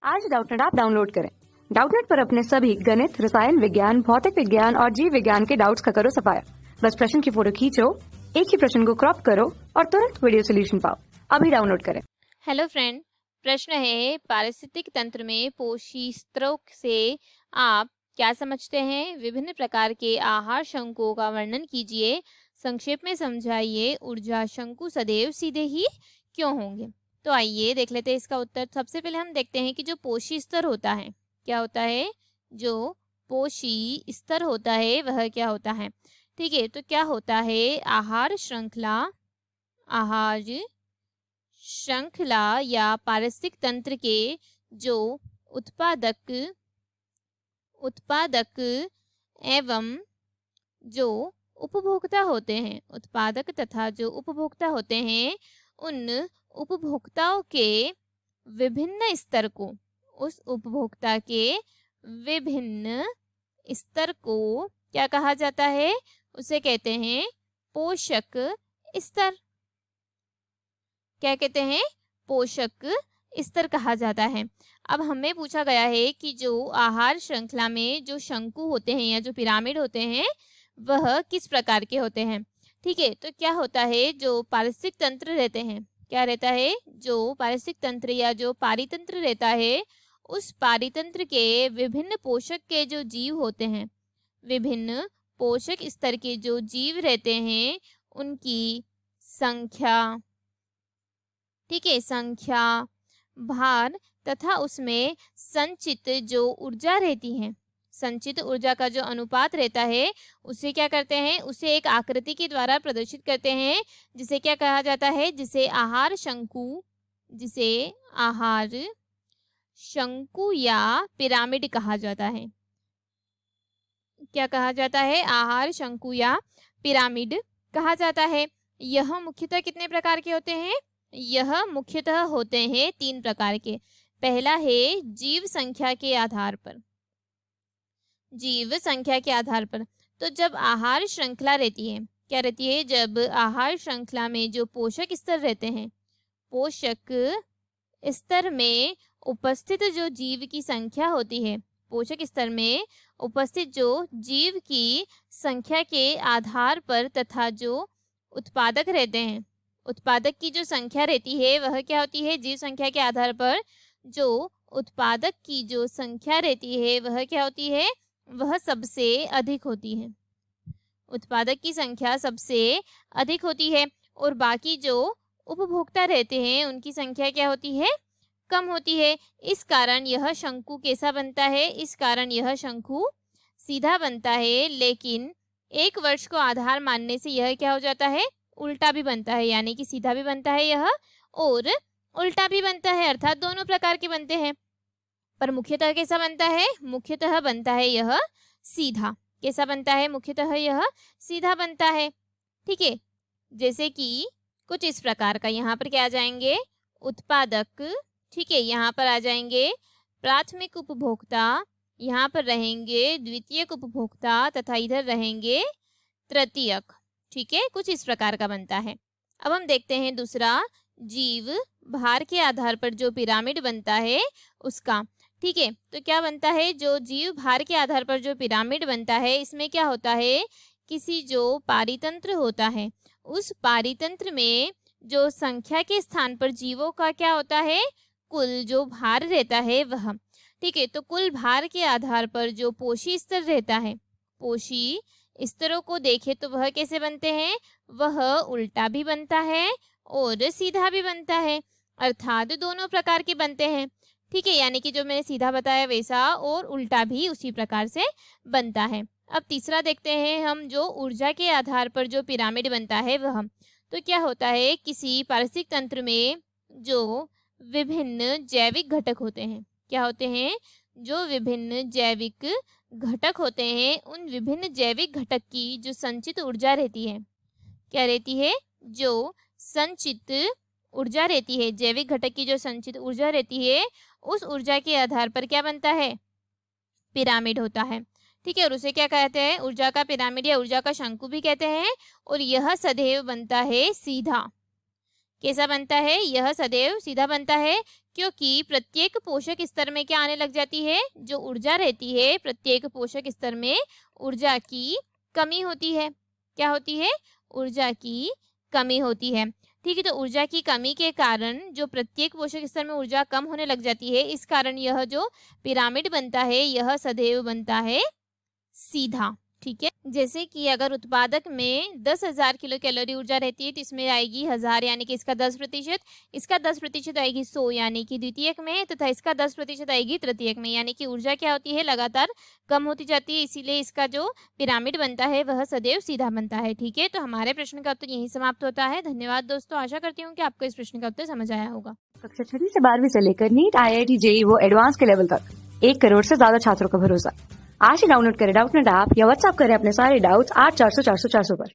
आज Doubtnut app download करें। Doubtnut पर अपने सभी गणित, रसायन विज्ञान, भौतिक विज्ञान और जीव विज्ञान के डाउट्स का करो सफाया। बस प्रश्न की फोटो खींचो, एक ही प्रश्न को क्रॉप करो और तुरंत वीडियो सोल्यूशन पाओ। अभी डाउनलोड करें। हेलो फ्रेंड, प्रश्न है पारिस्थितिक तंत्र में पोषी स्तरों से आप क्या समझते हैं? विभिन्न प्रकार के आहार शंकुओं का वर्णन कीजिए। संक्षेप में समझाइए। ऊर्जा शंकु सदैव सीधे ही क्यों होंगे? तो आइए देख लेते हैं इसका उत्तर। सबसे पहले हम देखते हैं कि जो पोषी स्तर होता है, क्या होता है? जो पोषी स्तर होता है वह क्या होता है? ठीक है, तो क्या होता है? आहार श्रृंखला या पारिस्थितिक तंत्र के जो उत्पादक एवं जो उपभोक्ता होते हैं, उत्पादक तथा जो उपभोक्ता होते हैं, उन उपभोक्ताओं के विभिन्न स्तर को, उस उपभोक्ता के विभिन्न स्तर को क्या कहा जाता है? उसे कहते हैं पोषक स्तर। क्या कहते हैं? पोषक स्तर कहा जाता है। अब हमें पूछा गया है कि जो आहार श्रृंखला में जो शंकु होते हैं या जो पिरामिड होते हैं वह किस प्रकार के होते हैं। ठीक है, तो क्या होता है? जो पारिस्थितिक तंत्र रहते हैं, क्या रहता है? जो पारिस्थितिक तंत्र या जो पारितंत्र रहता है, उस पारितंत्र के विभिन्न पोषक के जो जीव होते हैं, विभिन्न पोषक स्तर के जो जीव रहते हैं, उनकी संख्या, ठीक है, संख्या, भार तथा उसमें संचित जो ऊर्जा रहती है, संचित ऊर्जा का जो अनुपात रहता है, उसे क्या करते हैं? उसे एक आकृति के द्वारा प्रदर्शित करते हैं, जिसे क्या कहा जाता है? जिसे आहार शंकु या पिरामिड कहा जाता है। क्या कहा जाता है? आहार शंकु या पिरामिड कहा जाता है। यह मुख्यतः कितने प्रकार के होते हैं? यह मुख्यतः होते हैं 3 प्रकार के। पहला है जीव संख्या के आधार पर। जीव संख्या के आधार पर, तो जब आहार श्रृंखला रहती है, क्या रहती है? जब आहार श्रृंखला में जो पोषक स्तर रहते हैं, पोषक स्तर में उपस्थित जो जीव की संख्या होती है, पोषक स्तर में उपस्थित जो जीव की संख्या के आधार पर तथा जो उत्पादक रहते हैं, उत्पादक की जो संख्या रहती है वह क्या होती है? जीव संख्या के आधार पर जो उत्पादक की जो संख्या रहती है वह क्या होती है? वह सबसे अधिक होती है। उत्पादक की संख्या सबसे अधिक होती है और बाकी जो उपभोक्ता रहते हैं उनकी संख्या क्या होती है? कम होती है। इस कारण यह शंकु कैसा बनता है? इस कारण यह शंकु सीधा बनता है, लेकिन एक वर्ष को आधार मानने से यह क्या हो जाता है? उल्टा भी बनता है, यानी कि सीधा भी बनता है यह और उल्टा भी बनता है, अर्थात दोनों प्रकार के बनते हैं। पर मुख्यतः कैसा बनता है? मुख्यतः बनता है यह सीधा। कैसा बनता है? मुख्यतः यह सीधा बनता है। ठीक है, जैसे कि कुछ इस प्रकार का। यहाँ पर क्या आ जाएंगे? उत्पादक, ठीक है, यहाँ पर आ जाएंगे प्राथमिक उपभोक्ता, यहाँ पर रहेंगे द्वितीयक उपभोक्ता तथा इधर रहेंगे तृतीयक। ठीक है, कुछ इस प्रकार का बनता है। अब हम देखते हैं दूसरा, जीव भार के आधार पर जो पिरामिड बनता है उसका। ठीक है, तो क्या बनता है? जो जीव भार के आधार पर जो पिरामिड बनता है, इसमें क्या होता है? किसी जो पारितंत्र होता है, उस पारितंत्र में जो संख्या के स्थान पर जीवों का क्या होता है? कुल जो भार रहता है वह। ठीक है, तो कुल भार के आधार पर जो पोषी स्तर रहता है, पोषी स्तरों को देखें तो वह कैसे बनते हैं? वह उल्टा भी बनता है और सीधा भी बनता है, अर्थात दोनों प्रकार के बनते हैं। ठीक है, यानी कि जो मैंने सीधा बताया वैसा और उल्टा भी उसी प्रकार से बनता है। अब तीसरा देखते हैं हम, जो ऊर्जा के आधार पर जो पिरामिड बनता है वह। तो क्या होता है? किसी पारिस्थितिक तंत्र में जो विभिन्न जैविक घटक होते हैं, क्या होते हैं? जो विभिन्न जैविक घटक होते हैं, उन विभिन्न जैविक घटक की जो संचित ऊर्जा रहती है, क्या रहती है? जो संचित ऊर्जा रहती है, जैविक घटक की जो संचित ऊर्जा रहती है, उस ऊर्जा के आधार पर क्या बनता है? पिरामिड होता है। ठीक है, और उसे क्या कहते हैं? ऊर्जा का पिरामिड या ऊर्जा का शंकु भी कहते हैं। और यह सदैव बनता है सीधा। कैसा बनता है? यह सदैव सीधा बनता है क्योंकि प्रत्येक पोषक स्तर में क्या आने लग जाती है? जो ऊर्जा रहती है प्रत्येक पोषक स्तर में ऊर्जा की कमी होती है। क्या होती है? ऊर्जा की कमी होती है। ठीक है, तो ऊर्जा की कमी के कारण जो प्रत्येक पोषक स्तर में ऊर्जा कम होने लग जाती है, इस कारण यह जो पिरामिड बनता है यह सदैव बनता है सीधा। ठीक है, जैसे कि अगर उत्पादक में 10,000 किलो कैलोरी ऊर्जा रहती है तो इसमें आएगी 1000 यानी कि इसका 10%, इसका 10% आएगी 100 यानी कि द्वितीयक में, तथा इसका 10% आएगी तृतीयक में, यानी कि ऊर्जा क्या होती है? लगातार कम होती जाती है, इसीलिए इसका जो पिरामिड बनता है वह सदैव सीधा बनता है। ठीक है, तो हमारे प्रश्न का उत्तर यहीं समाप्त होता है। धन्यवाद दोस्तों, आशा करती हूँ कि आपको इस प्रश्न का उत्तर समझ आया होगा। कक्षा 6 से 12वीं से लेकर नीट, IIT, JEE वो एडवांस के लेवल तक 1 करोड़ से ज्यादा छात्रों का भरोसा। आज ही डाउनलोड करें डाउटनेट ऐप या व्हाट्सएप करें अपने सारे डाउट्स 8400 400 400 पर।